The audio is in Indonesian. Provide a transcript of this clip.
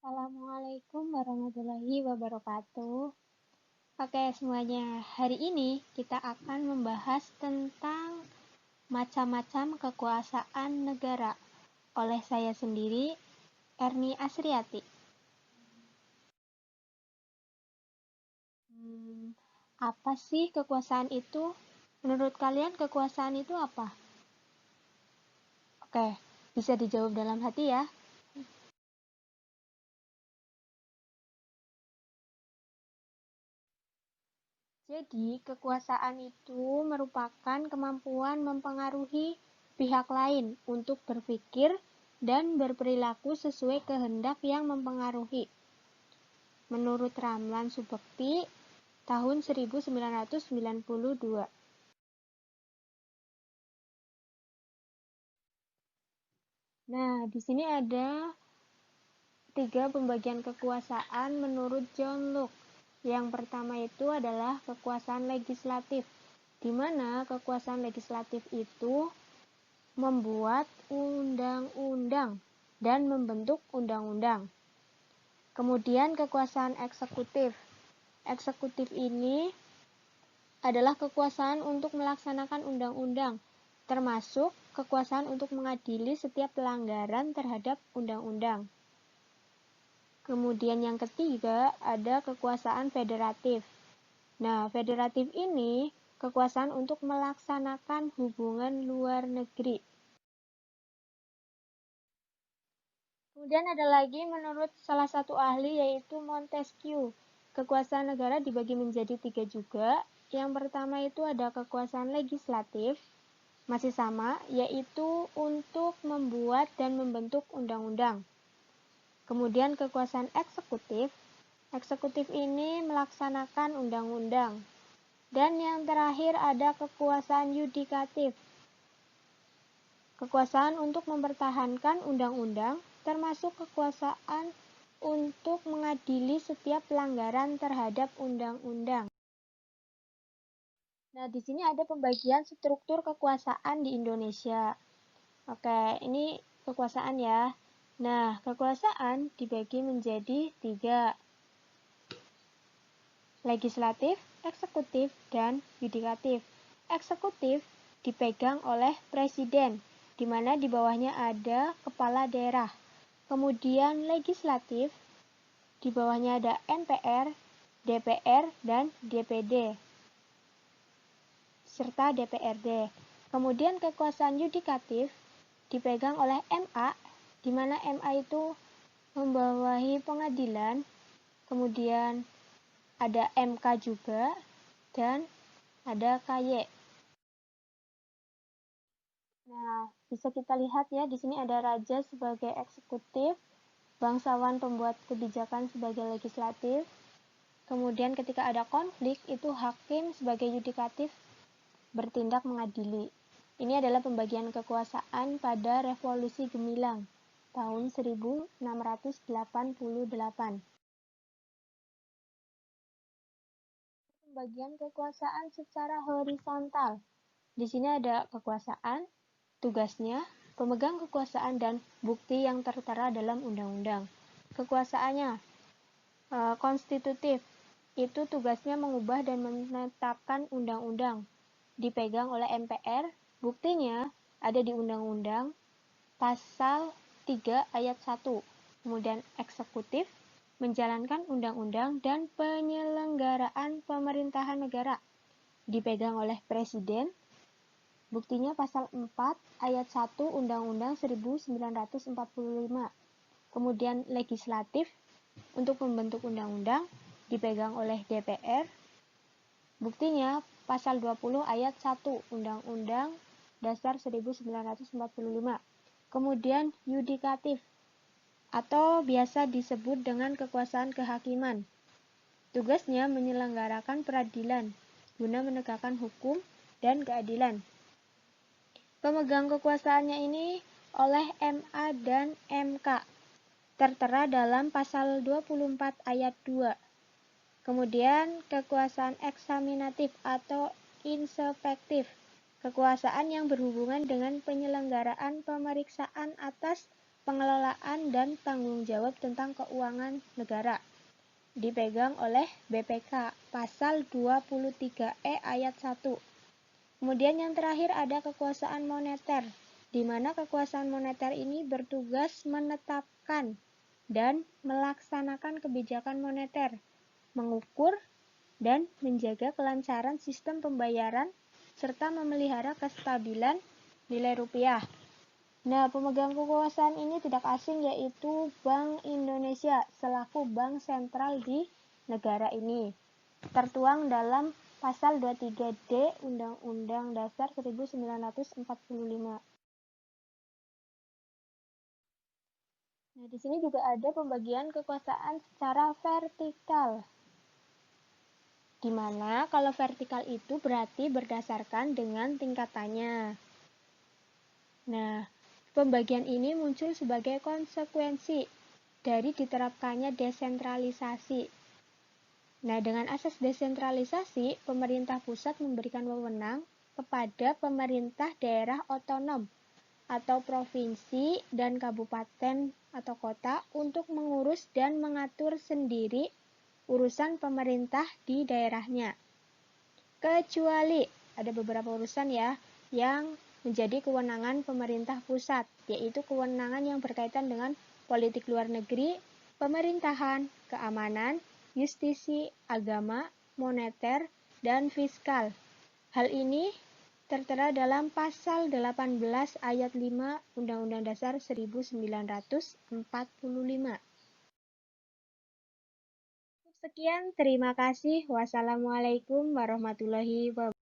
Assalamualaikum warahmatullahi wabarakatuh. Oke, semuanya. Hari ini kita akan membahas tentang macam-macam kekuasaan negara oleh saya sendiri, Erni Asriati. Apa sih kekuasaan itu? Menurut kalian kekuasaan itu apa? Oke, bisa dijawab dalam hati ya. Jadi, kekuasaan itu merupakan kemampuan mempengaruhi pihak lain untuk berpikir dan berperilaku sesuai kehendak yang mempengaruhi. Menurut Ramlan Subekti, tahun 1992. Nah, di sini ada 3 pembagian kekuasaan menurut John Locke. Yang pertama itu adalah kekuasaan legislatif, di mana kekuasaan legislatif itu membuat undang-undang dan membentuk undang-undang. Kemudian kekuasaan eksekutif. Eksekutif ini adalah kekuasaan untuk melaksanakan undang-undang, termasuk kekuasaan untuk mengadili setiap pelanggaran terhadap undang-undang. Kemudian yang ketiga ada kekuasaan federatif. Nah, federatif ini kekuasaan untuk melaksanakan hubungan luar negeri. Kemudian ada lagi menurut salah satu ahli yaitu Montesquieu. Kekuasaan negara dibagi menjadi 3 juga. Yang pertama itu ada kekuasaan legislatif, masih sama, yaitu untuk membuat dan membentuk undang-undang. Kemudian kekuasaan eksekutif. Eksekutif ini melaksanakan undang-undang. Dan yang terakhir ada kekuasaan yudikatif. Kekuasaan untuk mempertahankan undang-undang, termasuk kekuasaan untuk mengadili setiap pelanggaran terhadap undang-undang. Nah, di sini ada pembagian struktur kekuasaan di Indonesia. Oke, ini kekuasaan ya. Nah, kekuasaan dibagi menjadi 3. Legislatif, eksekutif, dan yudikatif. Eksekutif dipegang oleh presiden, di mana di bawahnya ada kepala daerah. Kemudian legislatif, di bawahnya ada MPR, DPR, dan DPD, serta DPRD. Kemudian kekuasaan yudikatif dipegang oleh MA, di mana MA itu membawahi pengadilan. Kemudian ada MK juga, dan ada KY. Nah, bisa kita lihat ya, di sini ada raja sebagai eksekutif, bangsawan pembuat kebijakan sebagai legislatif. Kemudian ketika ada konflik, itu hakim sebagai yudikatif bertindak mengadili. Ini adalah pembagian kekuasaan pada Revolusi Gemilang tahun 1688. Pembagian kekuasaan secara horizontal. Di sini ada kekuasaan, tugasnya, pemegang kekuasaan, dan bukti yang tertera dalam undang-undang. Kekuasaannya konstitutif, itu tugasnya mengubah dan menetapkan undang-undang. Dipegang oleh MPR, buktinya ada di undang-undang pasal 3 ayat 1. Kemudian eksekutif, menjalankan undang-undang dan penyelenggaraan pemerintahan negara. Dipegang oleh presiden, buktinya pasal 4 ayat 1 Undang-Undang 1945. Kemudian legislatif, untuk membentuk undang-undang, dipegang oleh DPR. Buktinya pasal 20 ayat 1 Undang-Undang Dasar 1945. Kemudian yudikatif, atau biasa disebut dengan kekuasaan kehakiman. Tugasnya menyelenggarakan peradilan guna menegakkan hukum dan keadilan. Pemegang kekuasaannya ini oleh MA dan MK, tertera dalam pasal 24 ayat 2. Kemudian kekuasaan eksaminatif atau inspektif, kekuasaan yang berhubungan dengan penyelenggaraan pemeriksaan atas pengelolaan dan tanggung jawab tentang keuangan negara. Dipegang oleh BPK, pasal 23E ayat 1. Kemudian yang terakhir ada kekuasaan moneter, di mana kekuasaan moneter ini bertugas menetapkan dan melaksanakan kebijakan moneter, mengukur dan menjaga kelancaran sistem pembayaran, serta memelihara kestabilan nilai rupiah. Nah, pemegang kekuasaan ini tidak asing, yaitu Bank Indonesia selaku bank sentral di negara ini. Tertuang dalam pasal 23D Undang-Undang Dasar 1945. Nah, di sini juga ada pembagian kekuasaan secara vertikal. Di mana kalau vertikal itu berarti berdasarkan dengan tingkatannya. Nah, pembagian ini muncul sebagai konsekuensi dari diterapkannya desentralisasi. Nah, dengan asas desentralisasi, pemerintah pusat memberikan wewenang kepada pemerintah daerah otonom atau provinsi dan kabupaten atau kota untuk mengurus dan mengatur sendiri urusan pemerintah di daerahnya. Kecuali ada beberapa urusan ya yang menjadi kewenangan pemerintah pusat, yaitu kewenangan yang berkaitan dengan politik luar negeri, pemerintahan, keamanan, justisi, agama, moneter, dan fiskal. Hal ini tertera dalam pasal 18 ayat 5 Undang-Undang Dasar 1945. Sekian, terima kasih. Wassalamualaikum warahmatullahi wabarakatuh.